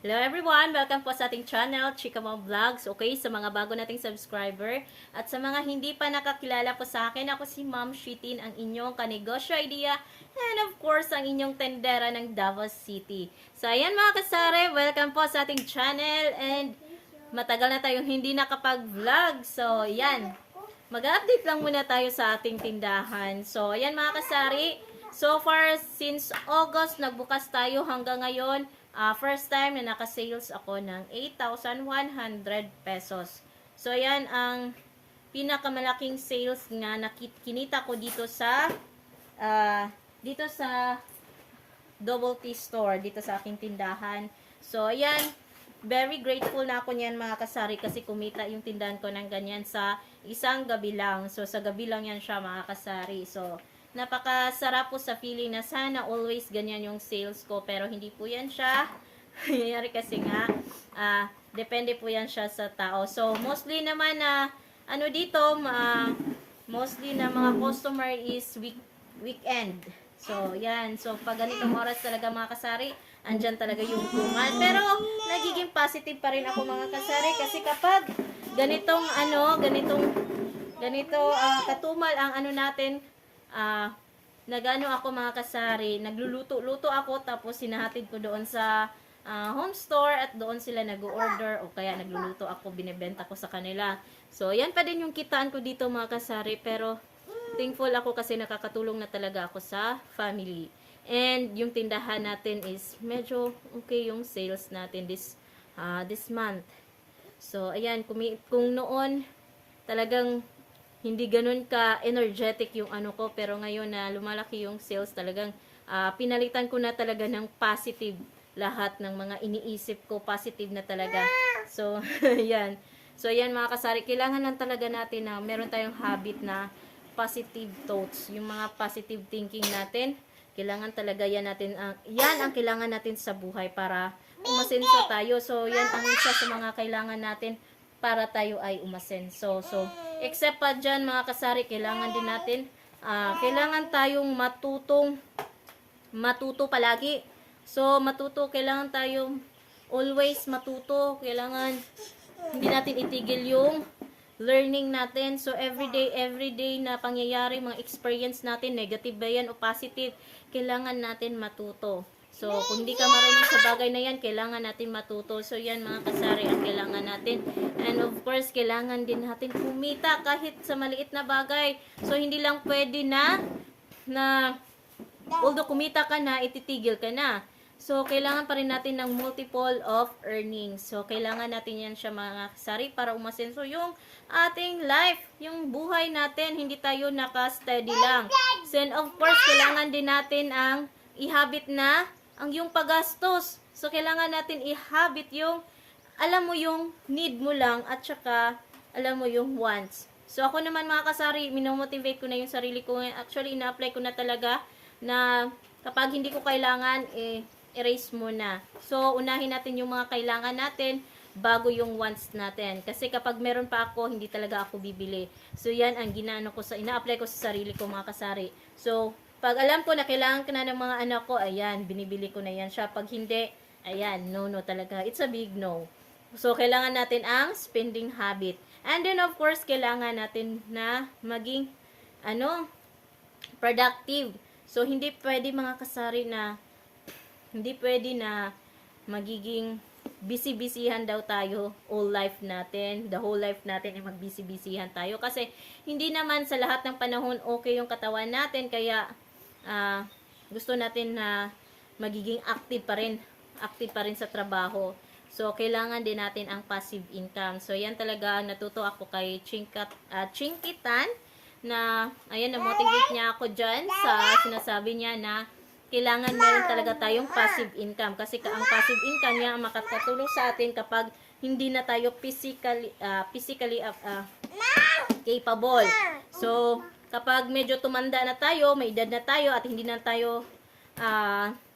Hello everyone! Welcome po sa ating channel, Chika Mom Vlogs. Okay, sa mga bago nating subscriber at sa mga hindi pa nakakilala po sa akin, ako si Ma'am Shitin, ang inyong kanegosyo idea and of course, ang inyong tendera ng Davao City. So ayan mga kasare, welcome po sa ating channel and matagal na tayong hindi nakapag-vlog. So ayan, mag-update lang muna tayo sa ating tindahan. So ayan mga kasari, so far since August, nagbukas tayo hanggang ngayon. First time na naka-sales ako ng 8,100 pesos. So, yan ang pinakamalaking sales nga kinita ko dito sa Double T store, dito sa aking tindahan. So, ayan, very grateful na ako niyan mga kasari kasi kumita yung tindahan ko ng ganyan sa isang gabi lang. So, sa gabi lang yan siya mga kasari. So, napakasarap po sa feeling na sana always ganyan yung sales ko, pero hindi po yan siya. Nangyayari kasi nga, depende po yan siya sa tao. So, mostly naman na, mostly na mga customer is weekend. So, yan. So, pag ganitong oras talaga mga kasari, andyan talaga yung tumal. Pero, nagiging positive pa rin ako mga kasari kasi kapag katumal ang natin, nagano ako mga kasari, nagluluto-luto ako tapos sinahatid ko doon sa home store at doon sila nag-order o kaya nagluluto ako, binebenta ko sa kanila. So, yan pa din yung kitaan ko dito mga kasari, pero thankful ako kasi nakakatulong na talaga ako sa family. And yung tindahan natin is medyo okay yung sales natin this month. So, ayan, kung noon talagang hindi ganun ka-energetic yung ko, pero ngayon na lumalaki yung sales, talagang pinalitan ko na talaga ng positive lahat ng mga iniisip ko, positive na talaga. So, yan. So, yan mga kasari, kailangan lang talaga natin na meron tayong habit na positive thoughts, yung mga positive thinking natin, kailangan talaga yan ang kailangan natin sa buhay para umasenso tayo. So, yan ang isa sa mga kailangan natin para tayo ay umasenso. So, except pa dyan mga kasari, kailangan din natin, kailangan tayong matuto palagi. So, kailangan tayong always matuto. Kailangan hindi natin itigil yung learning natin. So, everyday na pangyayari, mga experience natin, negative ba yan o positive, kailangan natin matuto. So, kung hindi ka marunong sa bagay na yan, kailangan natin matuto. So, yan mga kasari ang kailangan natin. And of course, kailangan din natin kumita kahit sa maliit na bagay. So, hindi lang pwede na although kumita ka na, ititigil ka na. So, kailangan pa rin natin ng multiple of earnings. So, kailangan natin yan siya mga kasari para umasenso yung ating life, yung buhay natin. Hindi tayo naka-steady lang. So, and of course, kailangan din natin ang ihabit na ang yung paggastos. So, kailangan natin ihabit yung, alam mo yung need mo lang at saka, alam mo yung wants. So, ako naman mga kasari, minomotivate ko na yung sarili ko. Actually, ina-apply ko na talaga na kapag hindi ko kailangan, erase mo na. So, unahin natin yung mga kailangan natin bago yung wants natin. Kasi kapag meron pa ako, hindi talaga ako bibili. So, yan ang ina-apply ko sa sarili ko mga kasari. So, pag alam ko na kailangan ko na ng mga anak ko, ayan, binibili ko na yan siya. Pag hindi, ayan, no talaga. It's a big no. So, kailangan natin ang spending habit. And then, of course, kailangan natin na maging, productive. So, hindi pwede mga kasari na magiging busy-busyhan daw tayo all life natin, the whole life natin ay mag-busy-busyhan tayo kasi hindi naman sa lahat ng panahon okay yung katawan natin, kaya gusto natin na magiging active pa rin sa trabaho. So, kailangan din natin ang passive income. So, yan talaga, natuto ako kay Chinkitan na, ayan, na-motivate niya ako dyan sa sinasabi niya na kailangan meron talaga tayong passive income. Kasi ang passive income niya ang makakatulong sa atin kapag hindi na tayo physically capable. So, kapag medyo tumanda na tayo, may edad na tayo, at hindi na tayo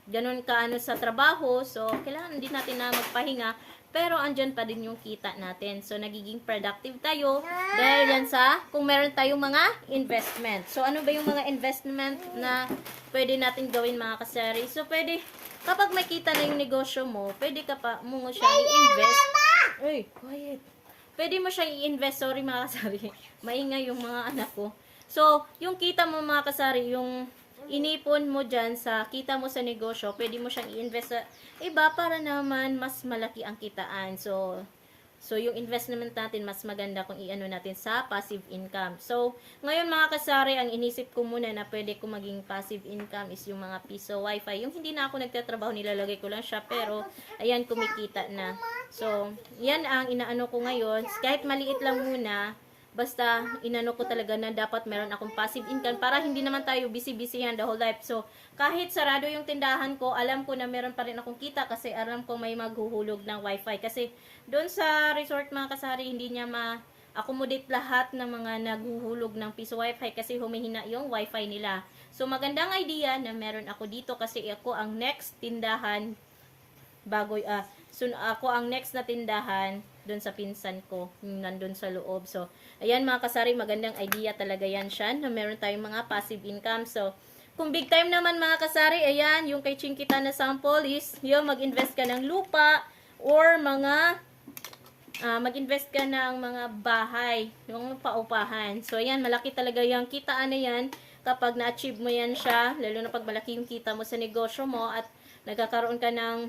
ganun kaano sa trabaho, so, kailangan din natin na magpahinga, pero andyan pa din yung kita natin. So, nagiging productive tayo dahil yan kung meron tayong mga investment. So, ano ba yung mga investment na pwede natin gawin mga kasari? So, pwede kapag makita na yung negosyo mo, pwede ka pa mo siya i-invest. Uy, quiet. Pwede mo siyang i-invest. Sorry mga kasari. Maingay yung mga anak ko. So, yung kita mo mga kasari, yung inipon mo dyan sa kita mo sa negosyo, pwede mo siyang i-invest sa iba para naman mas malaki ang kitaan. So yung investment natin, mas maganda kung i-ano natin sa passive income. So, ngayon mga kasari, ang inisip ko muna na pwede ko maging passive income is yung mga piso wifi. Yung hindi na ako nagtatrabaho, nilalagay ko lang siya. Pero, ayan, kumikita na. So, yan ang inaano ko ngayon. Kahit maliit lang muna, basta inano ko talaga na dapat meron akong passive income para hindi naman tayo busy-busy yan the whole life. So, kahit sarado yung tindahan ko, alam ko na meron pa rin akong kita kasi alam ko may maghuhulog ng wifi. Kasi doon sa resort mga kasari, hindi niya ma-accommodate lahat ng mga naghuhulog ng piso wifi kasi humihina yung wifi nila. So, magandang idea na meron ako dito kasi ako ang next tindahan ako ang next na tindahan doon sa pinsan ko, nandun sa loob. So, ayan mga kasari, magandang idea talaga yan siya, na meron tayong mga passive income. So, kung big time naman mga kasari, ayan, yung kay Chinkita na sample is, yung mag-invest ka ng lupa, or mag-invest ka ng mga bahay, yung paupahan. So, ayan, malaki talaga yung kitaan na yan, kapag na-achieve mo yan siya, lalo na pag malaki yung kita mo sa negosyo mo, at nagkakaroon ka ng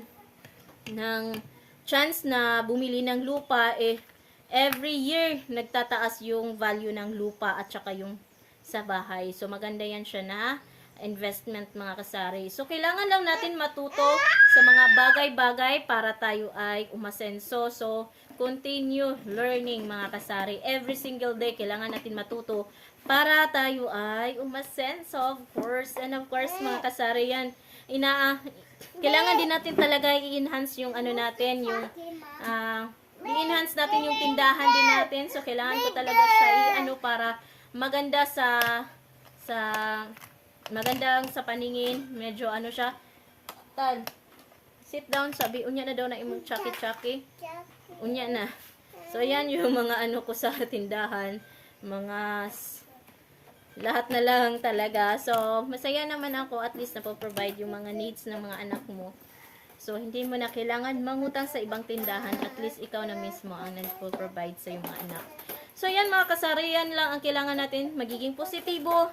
chance na bumili ng lupa, every year nagtataas yung value ng lupa at saka yung sa bahay. So, maganda yan siya na investment mga kasari. So, kailangan lang natin matuto sa mga bagay-bagay para tayo ay umasenso. So, continue learning mga kasari. Every single day, kailangan natin matuto para tayo ay umasenso, of course. And of course, mga kasari, yan, kailangan din natin talaga i-enhance yung ano natin, yung i-enhance natin yung tindahan din natin. So, kailangan ko talaga siya i-ano para maganda magandang sa paningin. Medyo ano siya. Tal, sit down, sabi, unya na daw na imong chaki-chaki. Unya na. So, ayan yung mga ano ko sa tindahan. Lahat na lang talaga. So, masaya naman ako. At least napoprovide yung mga needs ng mga anak mo. So, hindi mo na kailangan mangutang sa ibang tindahan. At least ikaw na mismo ang nagpo-provide sa iyong mga anak. So, yan mga kasari. Yan lang ang kailangan natin. Magiging positibo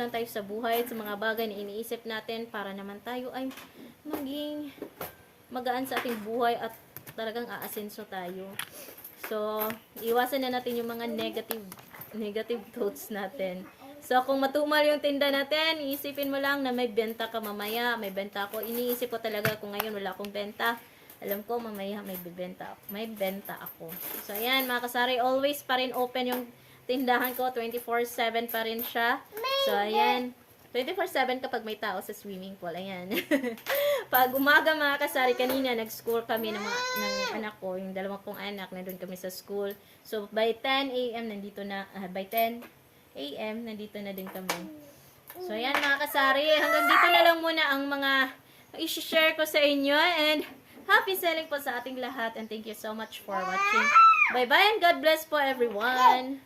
lang tayo sa buhay. Sa mga bagay na iniisip natin. Para naman tayo ay maging magaan sa ating buhay. At talagang aasenso tayo. So, iwasan na natin yung mga negative thoughts natin. So, kung matumal yung tinda natin, iisipin mo lang na may benta ka mamaya. May benta ako. Iniisip ko talaga kung ngayon wala akong benta. Alam ko mamaya may benta ako. So, ayan mga kasari, always pa rin open yung tindahan ko. 24/7 pa rin siya. So, ayan. 24/7 kapag may tao sa swimming pool. Ayan. Pag umaga mga kasari, kanina nag-school kami ng anak ko, yung dalawang kong anak, nandun kami sa school. So, by 10 a.m. nandito na din kami. So, ayan mga kasari. Hanggang dito na lang muna ang mga i-share ko sa inyo. And happy selling po sa ating lahat. And thank you so much for watching. Bye-bye and God bless po everyone.